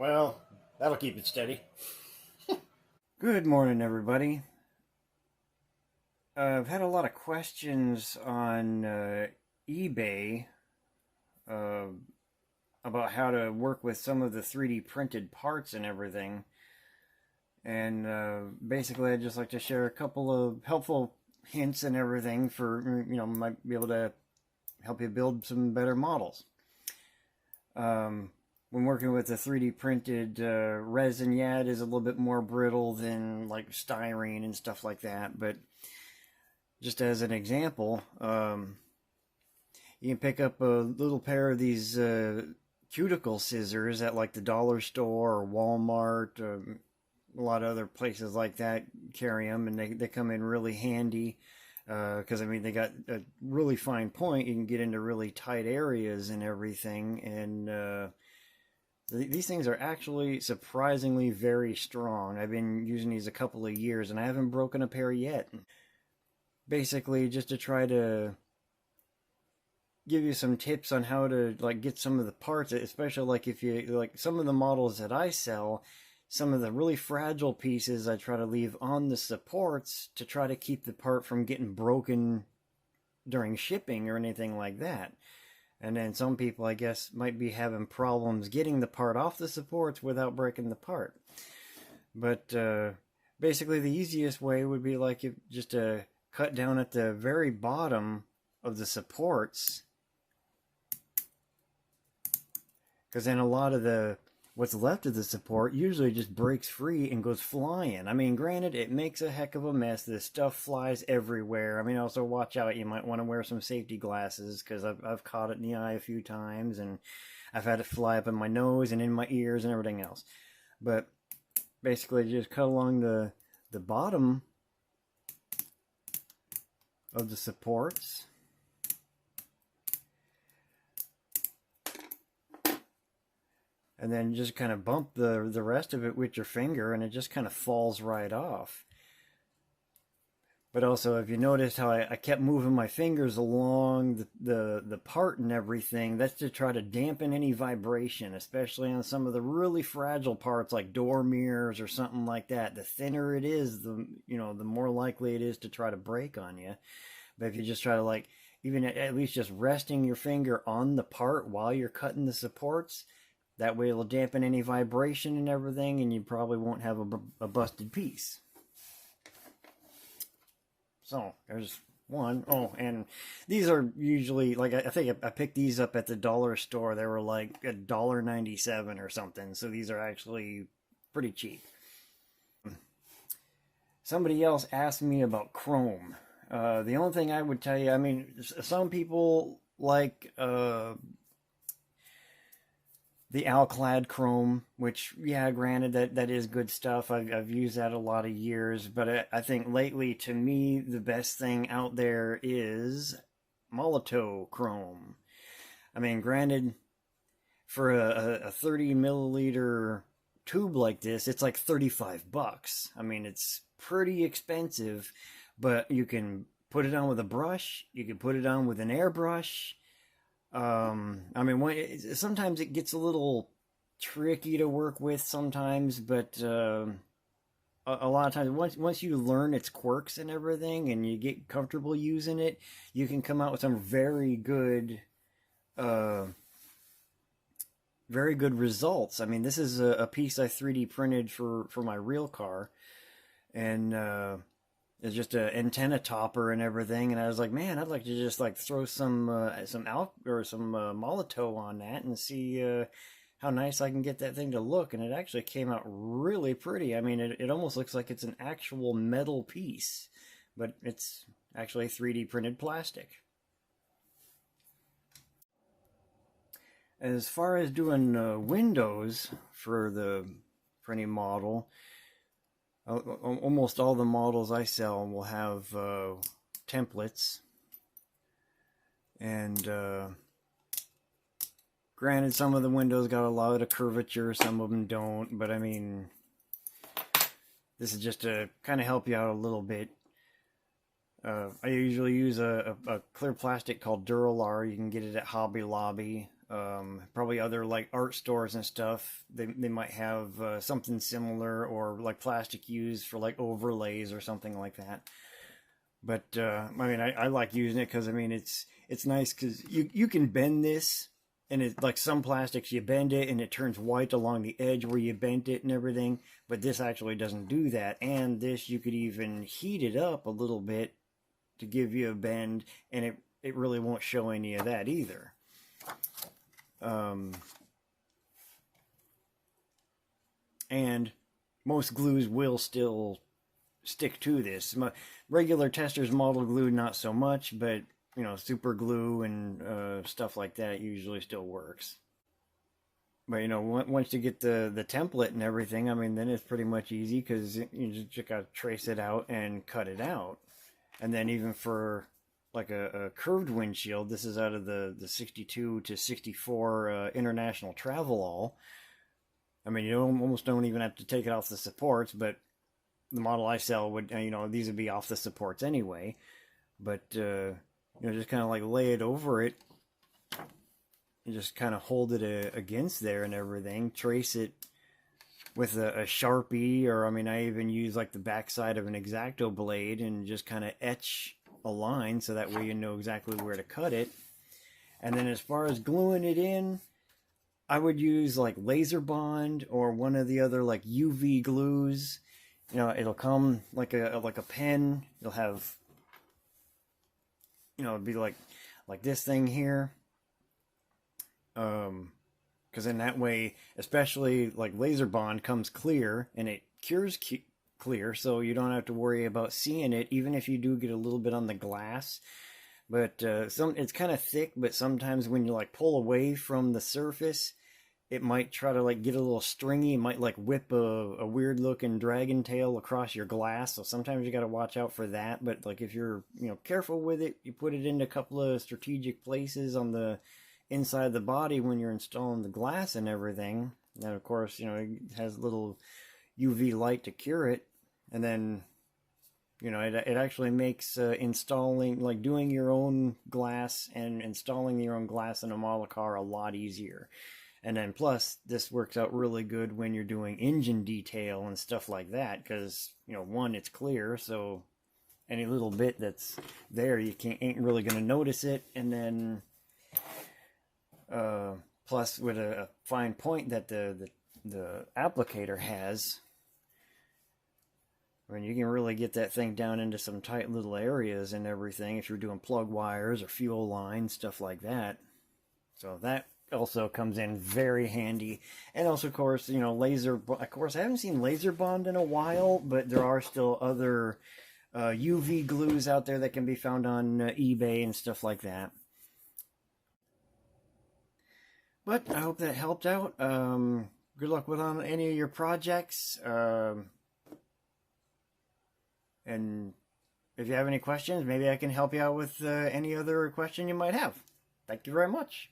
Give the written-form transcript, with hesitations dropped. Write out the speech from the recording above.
Well, that'll keep it steady. Good morning, everybody. I've had a lot of questions on eBay uh, about how to work with some of the 3D printed parts and everything. And basically, I'd just like to share a couple of helpful hints and everything for, might be able to help you build some better models. When working with a 3D printed resin, yeah, it is a little bit more brittle than like styrene and stuff like that. But just as an example, you can pick up a little pair of these cuticle scissors at like the dollar store or Walmart. A lot of other places like that carry them, and they come in really handy because I mean they got a really fine point. You can get into really tight areas and everything, and these things are actually surprisingly very strong. I've been using these a couple of years, and I haven't broken a pair yet. Basically, just to try to give you some tips on how to like get some of the parts, especially like if you like some of the models that I sell. Some of the really fragile pieces I try to leave on the supports to try to keep the part from getting broken during shipping or anything like that. And then some people, I guess, might be having problems getting the part off the supports without breaking the part. But basically the easiest way would be like just to cut down at the very bottom of the supports. Because then a lot of what's left of the support usually just breaks free and goes flying. I mean, granted, it makes a heck of a mess. This stuff flies everywhere. I mean, also watch out. You might want to wear some safety glasses because I've caught it in the eye a few times, and I've had it fly up in my nose and in my ears and everything else. But basically, just cut along the bottom of the supports. And then just kind of bump the rest of it with your finger, and it just kind of falls right off. But also, if you noticed how I kept moving my fingers along the part and everything, that's to try to dampen any vibration, especially on some of the really fragile parts like door mirrors or something like that. The thinner it is, the more likely it is to try to break on you. But if you just try to like, even at least just resting your finger on the part while you're cutting the supports, that way it'll dampen any vibration and everything, and you probably won't have a busted piece. So, there's one. Oh, and these are usually, like, I think I picked these up at the dollar store. They were like $1.97 or something, so these are actually pretty cheap. Somebody else asked me about chrome. The only thing I would tell you, I mean, some people like the Alclad chrome, which, yeah, granted, that is good stuff. I've used that a lot of years, but I think lately, to me, the best thing out there is Molotow chrome. I mean, granted, for a 30 milliliter tube like this, it's like $35. I mean, it's pretty expensive, but you can put it on with a brush, you can put it on with an airbrush. I mean, sometimes it gets a little tricky to work with sometimes, but a lot of times, once you learn its quirks and everything, and you get comfortable using it, you can come out with some very good results. I mean, this is a piece I 3D printed for my real car, and it's just an antenna topper and everything, and I was like, man, I'd like to just like throw some Molotow on that and see how nice I can get that thing to look. And it actually came out really pretty. I mean, it almost looks like it's an actual metal piece, but it's actually 3D printed plastic. As far as doing windows for any model, almost all the models I sell will have templates, and granted, some of the windows got a lot of curvature, some of them don't, but I mean, this is just to kind of help you out a little bit. I usually use a clear plastic called Duralar. You can get it at Hobby Lobby. Probably other like art stores and stuff. They might have something similar, or like plastic used for like overlays or something like that. But I mean, I like using it because I mean it's nice because you can bend this, and it's like some plastics you bend it and it turns white along the edge where you bent it and everything. But this actually doesn't do that. And this, you could even heat it up a little bit to give you a bend, and it really won't show any of that either. And most glues will still stick to this. Regular Testors model glue, not so much, but you know, super glue and stuff like that usually still works. But you know, once you get the template and everything, I mean, then it's pretty much easy because you just gotta trace it out and cut it out. And then even for like a curved windshield, this is out of the 62 to 64 International Travelall. I mean, you almost don't even have to take it off the supports, but the model I sell would, you know, these would be off the supports anyway. But you know, just kind of like lay it over it and just kind of hold it against there and everything. Trace it with a Sharpie, or I mean, I even use like the backside of an X-Acto blade and just kind of etch a line so that way you know exactly where to cut it. And then as far as gluing it in, I would use like Laser Bond or one of the other like UV glues. You know, it'll come like a pen. You'll have, you know, it'd be like this thing here. Because in that way, especially like Laser Bond comes clear and it cures clear, so you don't have to worry about seeing it, even if you do get a little bit on the glass. But it's kind of thick, but sometimes when you like pull away from the surface, it might try to like get a little stringy. It might like whip a weird looking dragon tail across your glass. So sometimes you got to watch out for that. But like if you're, you know, careful with it, you put it into a couple of strategic places on the inside the body when you're installing the glass and everything. And of course, you know, it has little UV light to cure it. And then, you know, it actually makes installing, like doing your own glass and installing your own glass in a model car a lot easier. And then plus, this works out really good when you're doing engine detail and stuff like that, because, you know, one, it's clear, so any little bit that's there, you ain't really going to notice it. And then, plus with a fine point that the applicator has, I mean, you can really get that thing down into some tight little areas and everything if you're doing plug wires or fuel lines, stuff like that. So that also comes in very handy. And also, of course, you know, of course, I haven't seen Laser Bond in a while, but there are still other UV glues out there that can be found on eBay and stuff like that. But I hope that helped out. Good luck with on any of your projects. And if you have any questions, maybe I can help you out with any other question you might have. Thank you very much.